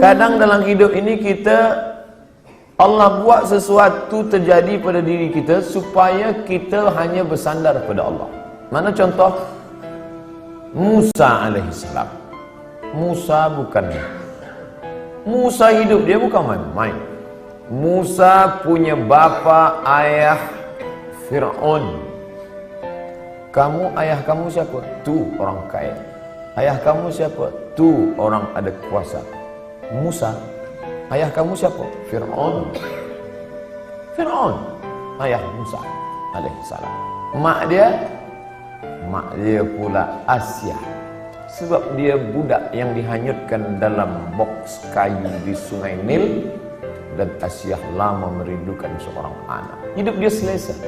Kadang dalam hidup ini Allah buat sesuatu terjadi pada diri kita supaya kita hanya bersandar pada Allah. Mana contoh? Musa alaihissalam. Musa hidup dia bukan main-main. Musa punya bapa ayah Fir'aun. Ayah kamu siapa? Tu orang kaya. Ayah kamu siapa? Tu orang ada kuasa. Musa, ayah kamu siapa? Fir'aun. Ayah Musa alaihissalam. Mak dia pula Asia. Sebab dia budak yang dihanyutkan dalam boks kayu di sungai Nil. Dan Asia lama merindukan seorang anak. Hidup dia selesa.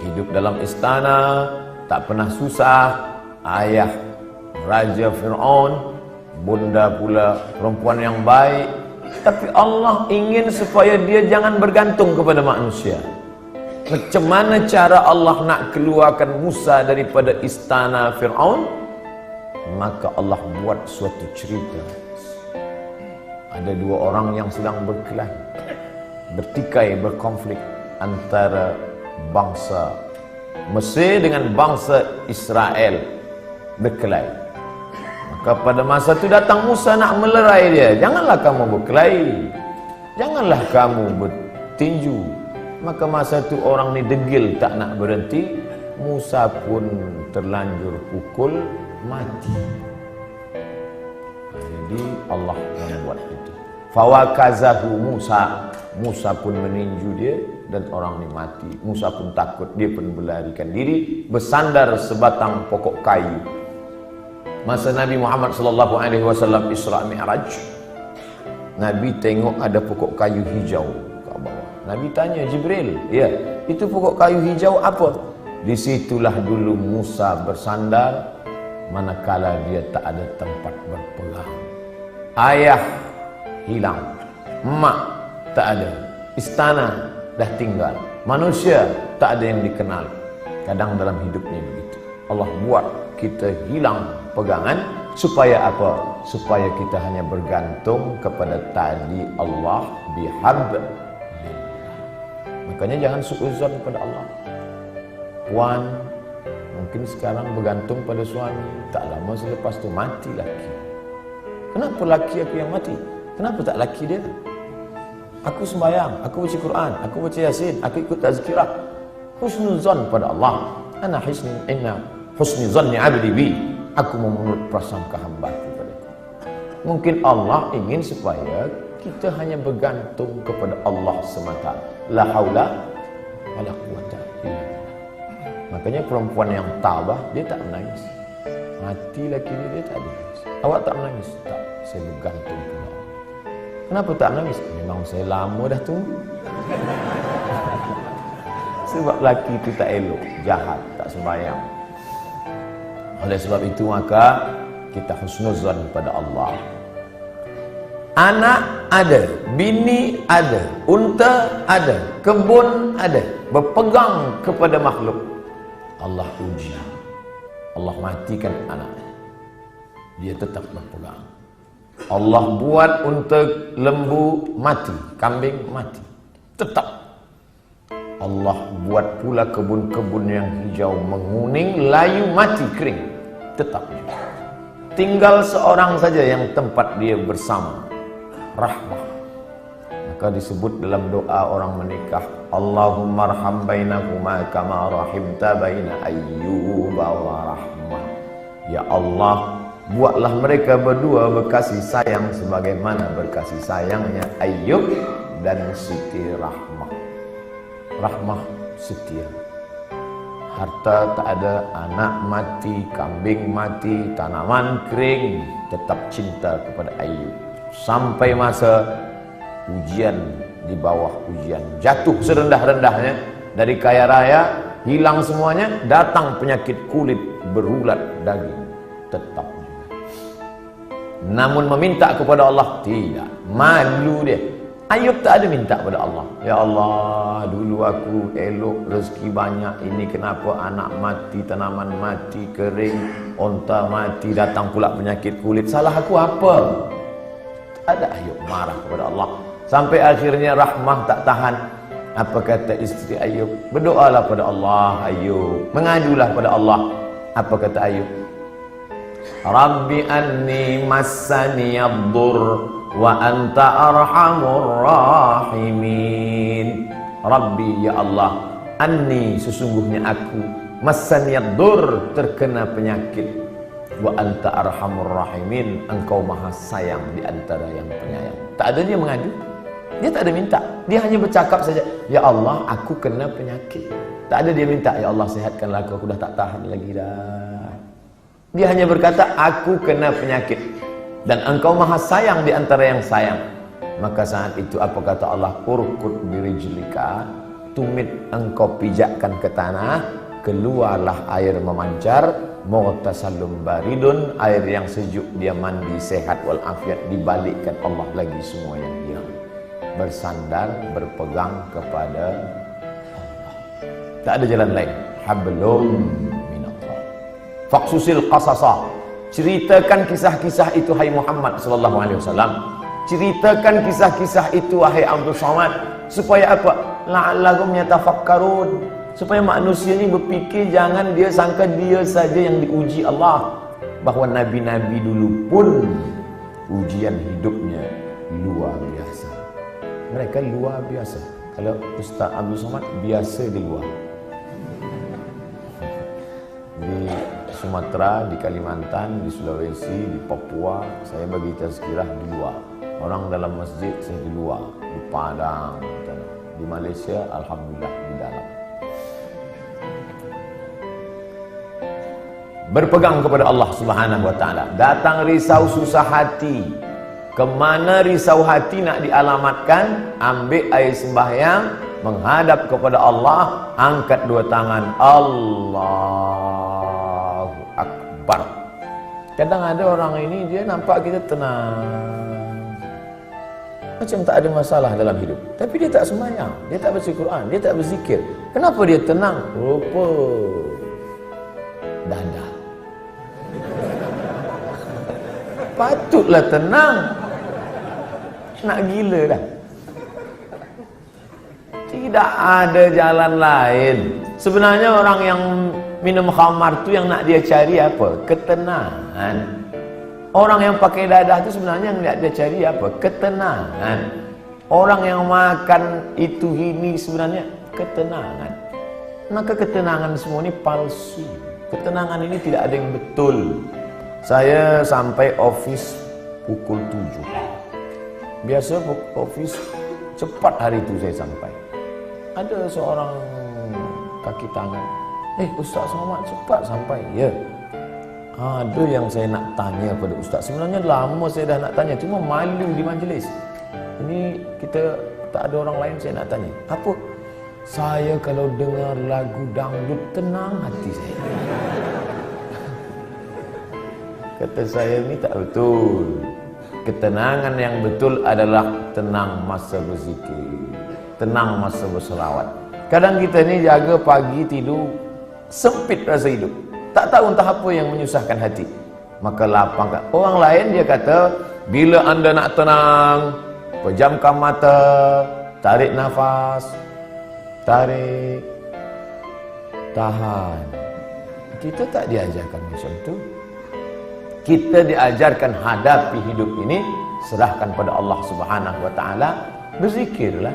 Hidup dalam istana, tak pernah susah. Ayah Raja Fir'aun, bunda pula perempuan yang baik. Tapi Allah ingin supaya dia jangan bergantung kepada manusia. Macam mana cara Allah nak keluarkan Musa daripada istana Fir'aun? Maka Allah buat suatu cerita. Ada dua orang yang sedang berkelahi, bertikai, berkonflik antara bangsa Mesir dengan bangsa Israel, berkelahi. Maka pada masa itu datang Musa nak melerai dia. Janganlah kamu berkelahi, janganlah kamu bertinju. Maka masa itu orang ni degil tak nak berhenti. Musa pun terlanjur pukul mati. Jadi Allah yang buat itu. Fawakazahu Musa pun meninju dia dan orang ni mati. Musa pun takut, dia pun berlarikan diri, bersandar sebatang pokok kayu. Masa Nabi Muhammad sallallahu alaihi wasallam Isra Mi'raj, Nabi tengok ada pokok kayu hijau kat bawah. Nabi tanya Jibril, "Ya, itu pokok kayu hijau apa?" Disitulah dulu Musa bersandar manakala dia tak ada tempat berpegang. Ayah hilang, mak tak ada, istana dah tinggal, manusia tak ada yang dikenal. Kadang dalam hidup ni begitu. Allah buat kita hilang pegangan supaya apa? Supaya kita hanya bergantung kepada tali Allah bihablillah. Makanya jangan suudzon kepada Allah. Puan mungkin sekarang bergantung pada suami, tak lama selepas tu mati laki. Kenapa laki aku yang mati? Kenapa tak laki dia? Aku sembahyang, aku baca Quran, aku baca Yasin, aku ikut tazkirah. Husnuzan pada Allah. Inna husni zanni abdi bi. Aku memunut prasangka hamba kepadaku. Mungkin Allah ingin supaya kita hanya bergantung kepada Allah semata. La haula wala quwata illa billah. Makanya perempuan yang tabah dia tak menangis. Mati laki dia tak menangis. Awak tak menangis? Tak, saya bergantung kepada Allah. Kenapa tak menangis? Memang saya lama dah tunggu. Sebab laki itu tak elok, jahat, tak sembahyang. Oleh sebab itu maka kita husnuzan pada Allah. Anak ada, bini ada, unta ada, kebun ada, berpegang kepada makhluk. Allah uji, Allah matikan anaknya, dia tetap berpegang. Allah buat unta lembu mati, kambing mati, tetap. Allah buat pula kebun-kebun yang hijau menguning, layu mati, kering, tetap. Tinggal seorang saja yang tempat dia bersama, rahmah. Maka disebut dalam doa orang menikah, Allahumma arham bainahuma kama rahimta baina Ayyuba wa Rahmah. Ya Allah, buatlah mereka berdua berkasih sayang sebagaimana berkasih sayangnya Ayyub dan Siti Rahmah. Rahmah setia. Harta tak ada, anak mati, kambing mati, tanaman kering, tetap cinta kepada Ayyub. Sampai masa ujian, di bawah ujian, jatuh serendah-rendahnya dari kaya raya, hilang semuanya, datang penyakit kulit, berulat daging, tetap juga. Namun meminta kepada Allah tidak, malu dia. Ayub tak ada minta pada Allah, ya Allah, dulu aku elok, rezeki banyak, ini kenapa anak mati, tanaman mati, kering, onta mati, datang pula penyakit kulit, salah aku apa? Ada Ayub marah kepada Allah. Sampai akhirnya Rahmah tak tahan. Apa kata isteri Ayub? Berdoalah pada Allah Ayub. Mengadulah pada Allah. Apa kata Ayub? Rabbi anni massani ad-dur wa anta arhamur rahimin. Rabbi ya Allah, anni sesungguhnya aku massani ad-dur terkena penyakit, wa anta arhamur rahimin, engkau maha sayang di antara yang penyayang. Tak ada dia mengadu. Dia tak ada minta. Dia hanya bercakap saja, ya Allah, aku kena penyakit. Tak ada dia minta, ya Allah sihatkanlah aku dah tak tahan lagi dah. Dia hanya berkata, aku kena penyakit dan engkau maha sayang di antara yang sayang. Maka saat itu apa kata Allah? Urkud birijlika, tumit engkau pijakkan ke tanah, keluarlah air memancar, mughtasalun baridun, air yang sejuk, dia mandi sehat walafiat. Dibalikkan Allah lagi semua yang hilang. Bersandar, berpegang kepada Allah. Tak ada jalan lain. Hablum minallah. Faqsusil qasasa. Ceritakan kisah-kisah itu hai Muhammad sallallahu alaihi wasallam. Ceritakan kisah-kisah itu wahai Abdul Somad, supaya apa? La'allahum yatafakkarun. Supaya manusia ini berfikir, jangan dia sangka dia saja yang diuji Allah. Bahawa nabi-nabi dulu pun ujian hidupnya luar biasa. Mereka luar biasa. Kalau Ustaz Abdul Somad biasa di luar. Di Sumatera, di Kalimantan, di Sulawesi, di Papua, saya bagi tazkirah di luar. Orang dalam masjid saya di luar, di Padang, di Malaysia alhamdulillah di dalam. Berpegang kepada Allah Subhanahu wa taala. Datang risau susah hati. Kemana risau hati nak dialamatkan? Ambil air sembahyang, menghadap kepada Allah, angkat dua tangan, Allahu Akbar. Kadang ada orang ini dia nampak kita tenang, macam tak ada masalah dalam hidup, tapi dia tak sembahyang, dia tak baca Quran, dia tak berzikir. Kenapa dia tenang? Rupa dada. Patutlah tenang. Nak gila dah. Tidak ada jalan lain. Sebenarnya orang yang minum khamar tu yang nak dia cari apa? Ketenangan. Orang yang pakai dadah tu sebenarnya yang nak dia cari apa? Ketenangan. Orang yang makan itu ini sebenarnya ketenangan. Maka ketenangan semua ini palsu. Ketenangan ini tidak ada yang betul. Saya sampai office pukul 7. Biasa office cepat hari itu saya sampai. Ada seorang kaki tangan, Ustaz Somad cepat sampai. Ya, ada yang saya nak tanya pada Ustaz. Sebenarnya lama saya dah nak tanya, cuma malu di majlis. Ini kita tak ada orang lain saya nak tanya. Apa? Saya kalau dengar lagu dangdut tenang hati saya. Kata saya, ini tak betul. Ketenangan yang betul adalah tenang masa berzikir, tenang masa berselawat. Kadang kita ni jaga pagi tidur, sempit rasa hidup, tak tahu entah apa yang menyusahkan hati, maka lapangkan. Orang lain dia kata, bila anda nak tenang, pejamkan mata, tarik nafas, tarik, tahan. Kita tak diajarkan macam tu. Kita diajarkan hadapi hidup ini, serahkan pada Allah Subhanahu wa taala, berzikirlah.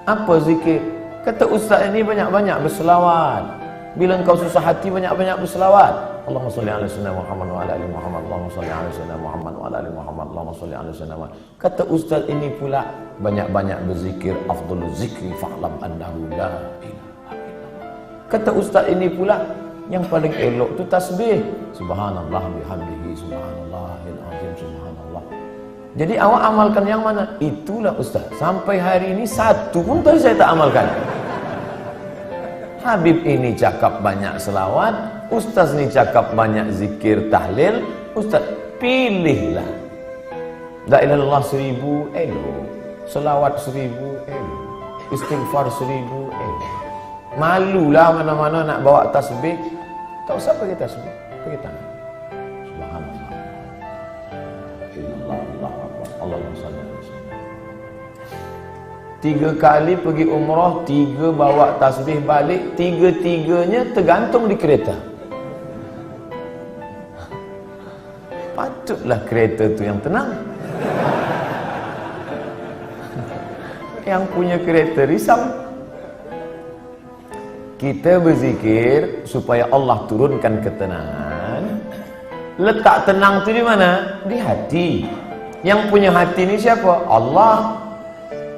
Apa zikir? Kata ustaz ini banyak-banyak berselawat. Bila engkau susah hati, banyak-banyak berselawat. Allahumma shalli ala sayyidina Muhammad wa ala ali Muhammad. Allahumma shalli ala sayyidina Muhammad wa ala ali Muhammad. Allahumma shalli ala sayyidina Muhammad. Kata ustaz ini pula banyak-banyak berzikir, afdhalul zikri fa'lam annahu la ilaha illallah. Kata ustaz ini pula yang paling elok tu tasbih. Subhanallah bihamdihi, subhanallahil azim, subhanallah. Jadi awak amalkan yang mana? Itulah ustaz. Sampai hari ini satu pun tadi saya tak amalkan. Habib ini cakap banyak selawat, ustaz ni cakap banyak zikir tahlil. Ustaz pilihlah. La ilaha illallah 1000 elok, selawat 1000 elok, istighfar 1000 elok. Malulah mana-mana nak bawa tasbih. Tak usah pakai tasbih, pakai tangan. Subhanallah. Allah Akbar. Allah 3 kali pergi umrah, 3 bawa tasbih balik, 3-3-nya tergantung di kereta. Patutlah kereta tu yang tenang. Yang punya kereta risau. Kita berzikir supaya Allah turunkan ketenangan. Letak tenang tu di mana? Di hati. Yang punya hati ni siapa? Allah.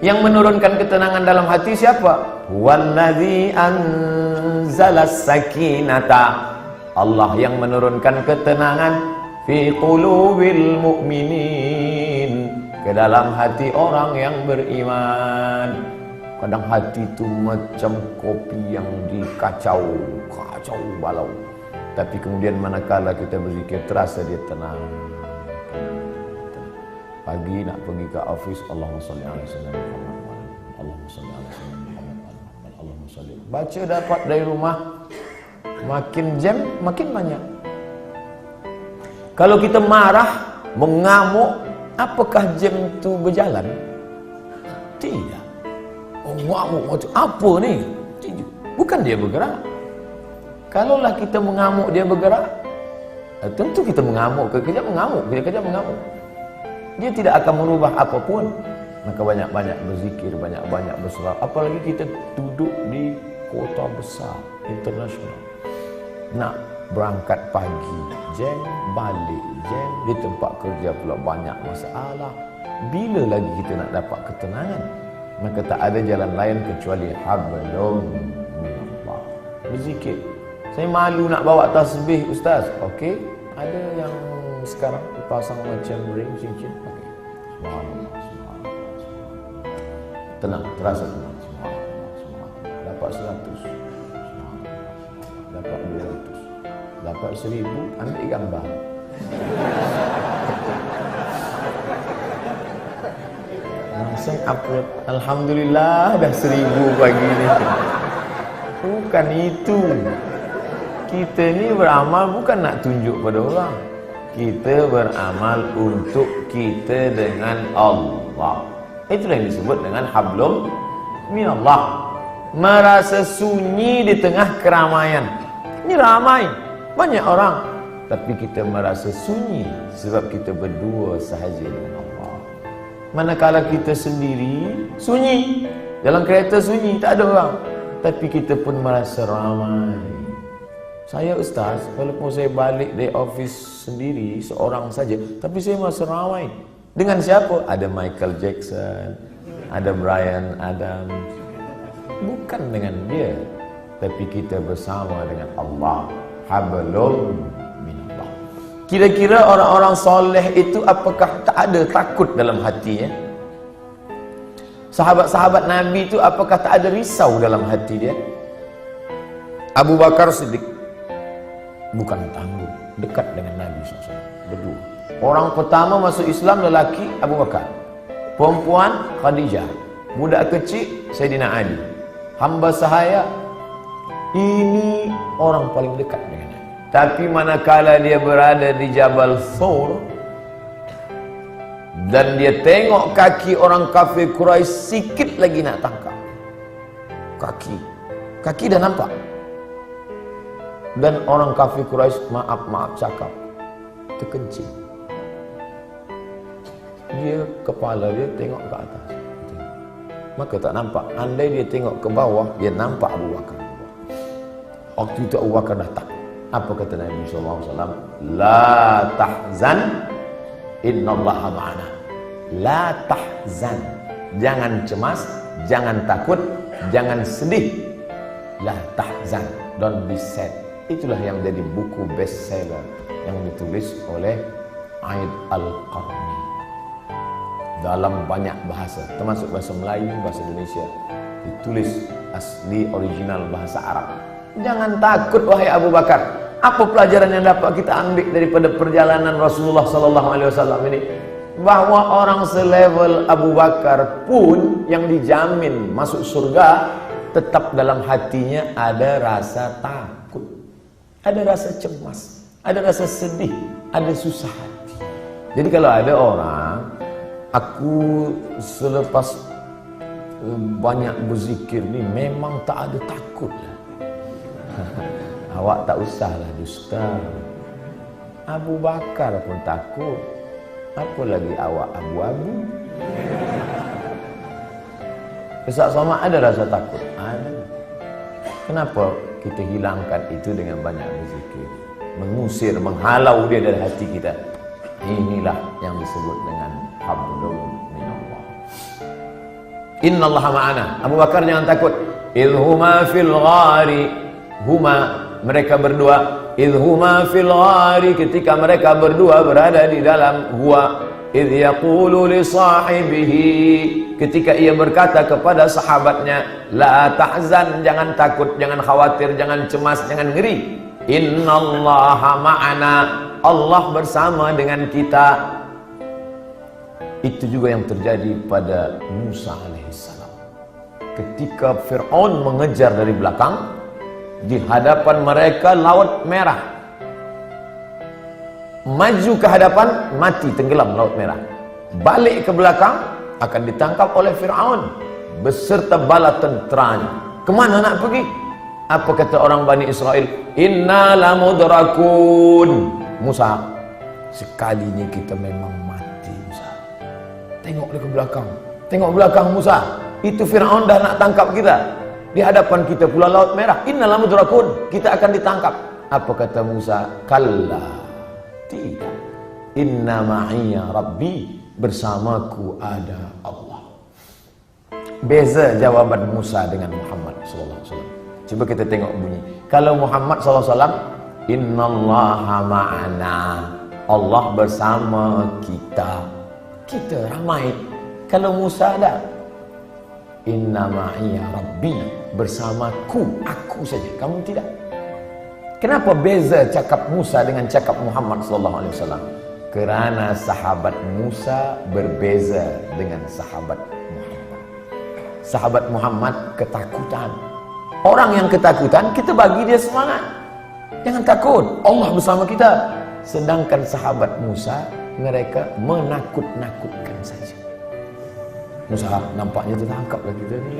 Yang menurunkan ketenangan dalam hati siapa? Wallazi anzalas sakinata. Allah yang menurunkan ketenangan fi qulubil mu'minin, ke dalam hati orang yang beriman. Kadang hati itu macam kopi yang dikacau, kacau balau. Tapi kemudian manakala kita berzikir, terasa dia tenang. Pagi nak pergi ke office, Allahumma salli ala sayyidina Muhammad, Allahumma salli ala sayyidina Muhammad, Allahumma salli. Baca dapat dari rumah, makin jam makin banyak. Kalau kita marah, mengamuk, apakah jam itu berjalan? Tidak. Oh, mengamuk macam apa ni? Tidak. Bukan dia bergerak. Kalaulah kita mengamuk dia bergerak, tentu kita mengamuk, kejap mengamuk, kejap mengamuk. Dia tidak akan merubah apapun. Maka banyak-banyak berzikir, banyak-banyak berselawat. Apalagi kita duduk di kota besar, internasional. Nak berangkat pagi, jam, balik jam, di tempat kerja pula banyak masalah. Bila lagi kita nak dapat ketenangan? Maka tak ada jalan lain kecuali hablum minallah. Berzikir. Saya malu nak bawa tasbih, Ustaz. Okey, ada yang sekarang dipasang macam ring cincin. Okey. Subhanallah, subhanallah, subhanallah. Tenang, terasa tenang. Subhanallah, subhanallah. Dapat 100. Subhanallah. Dapat 200. Dapat 1000, ambil gambar. Langsung upload. Alhamdulillah dah 1000 pagi ni. Bukan itu. Kita ni beramal bukan nak tunjuk pada orang. Kita beramal untuk kita dengan Allah. Itulah yang disebut dengan hablum minallah. Merasa sunyi di tengah keramaian. Ini ramai, banyak orang, tapi kita merasa sunyi sebab kita berdua sahaja dengan Allah. Manakala kita sendiri, sunyi. Dalam kereta sunyi, tak ada orang, tapi kita pun merasa ramai. Saya Ustaz, walaupun saya balik dari office sendiri, seorang saja, tapi saya merasa ramai. Dengan siapa? Ada Michael Jackson, ada Bryan Adams. Bukan dengan dia, tapi kita bersama dengan Allah. Hablum minallah. Kira-kira orang-orang soleh itu apakah tak ada takut dalam hatinya? Sahabat-sahabat Nabi itu apakah tak ada risau dalam hati dia? Abu Bakar Siddiq bukan tangguh, dekat dengan Nabi SAW, berdua. Orang pertama masuk Islam lelaki Abu Bakar, perempuan Khadijah, budak kecil Sayyidina Ali, hamba sahaya. Ini orang paling dekat dengan Nabi. Tapi manakala dia berada di Jabal Thawr dan dia tengok kaki orang kafir Quraisy sikit lagi nak tangkap, kaki dah nampak. Dan orang kafir Quraisy maaf cakap, terkencing. Dia kepala dia tengok ke atas, maka tak nampak. Andai dia tengok ke bawah, dia nampak Abu Bakar. Waktu itu Abu Bakar datang. Apa kata Nabi SAW? La tahzan, innallaha ma'ana. La tahzan, jangan cemas, jangan takut, jangan sedih. La tahzan, don't be sad. Itulah yang jadi buku bestseller yang ditulis oleh Aid Al-Qarni dalam banyak bahasa, termasuk bahasa Melayu, bahasa Indonesia, ditulis asli original bahasa Arab. Jangan takut wahai Abu Bakar. Apa pelajaran yang dapat kita ambil daripada perjalanan Rasulullah SAW ini? Bahwa orang selevel Abu Bakar pun yang dijamin masuk surga, tetap dalam hatinya ada rasa takut, ada rasa cemas, ada rasa sedih, ada susah hati. Jadi kalau ada orang Aku selepas banyak berzikir ni memang tak ada takut lah. Awak tak usahlah dusta. Abu Bakar pun takut, apa lagi awak abu-abu? Ustaz Somad ada rasa takut? Ada. Kenapa kita hilangkan itu dengan banyak berzikir? Mengusir, menghalau dia dari hati kita. Inilah yang disebut dengan hablum minallah. Innallaha ma'ana. Abu Bakar jangan takut. Idhuma fil ghari. Huma, mereka berdua. Idhuma fil ghari, ketika mereka berdua berada di dalam gua. Idh yaqulu li sahibihi, ketika ia berkata kepada sahabatnya, la tahzan, jangan takut, jangan khawatir, jangan cemas, jangan ngeri. Innallaha ma'ana, Allah bersama dengan kita. Itu juga yang terjadi pada Musa alaihissalam. Ketika Fir'aun mengejar dari belakang, di hadapan mereka laut merah. Maju ke hadapan, mati tenggelam laut merah. Balik ke belakang, akan ditangkap oleh Fir'aun beserta bala tenteranya. Kemana nak pergi? Apa kata orang Bani Israel? Inna lamudrakun. Musa, sekalinya kita memang mati, Musa. Tengok ke belakang. Tengok belakang, Musa. Itu Fir'aun dah nak tangkap kita. Di hadapan kita pula laut merah. Inna lamudrakun. Kita akan ditangkap. Apa kata Musa? Kalla. Tidak. Inna ma'iya Rabbi. Bersamaku ada Allah. Beza jawaban Musa dengan Muhammad SAW. Cuba kita tengok bunyi. Kalau Muhammad SAW, Innallaha ma'ana. Allah bersama kita. Kita ramai. Kalau Musa ada, Inna ma'iya Rabbi. Bersamaku, aku saja, kamu tidak. Kenapa beza cakap Musa dengan cakap Muhammad SAW? Kerana sahabat Musa berbeza dengan sahabat Muhammad. Sahabat Muhammad ketakutan. Orang yang ketakutan, kita bagi dia semangat. Jangan takut, Allah bersama kita. Sedangkan sahabat Musa, mereka menakut-nakutkan saja. Musa, nampaknya tertangkaplah kita ni.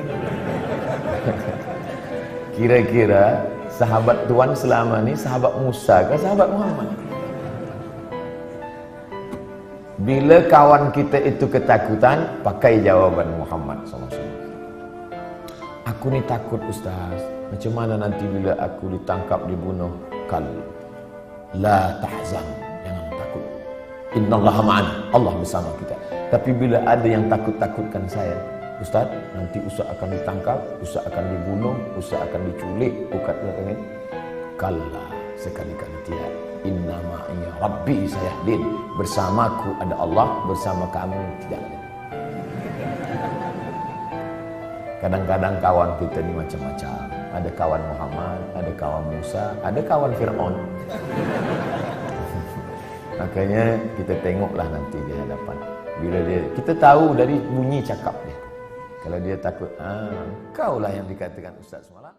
Kira-kira sahabat Tuhan selama ni sahabat Musa ke sahabat Muhammad? Bila kawan kita itu ketakutan, pakai jawaban Muhammad SAW. Aku ni takut Ustaz. Macam mana nanti bila aku ditangkap, dibunuh? Kal la tahzan, jangan takut. Innallaha ma'ana, Allah bersama kita. Tapi bila ada yang takut-takutkan saya, Ustaz, nanti Ustaz akan ditangkap, Ustaz akan dibunuh, Ustaz akan diculik, ukat belakangnya. Kalla, sekali-kali tidak. Inna ma'iya Rabbi sayahdin. Bersamaku ada Allah, bersama kamu tidak ada. Kadang-kadang kawan kita ni macam-macam. Ada kawan Muhammad, ada kawan Musa, ada kawan Fir'aun. Makanya kita tengoklah nanti di hadapan. Bila dia, kita tahu dari bunyi cakap dia. Kalau dia takut, kau lah yang dikatakan Ustaz semalam.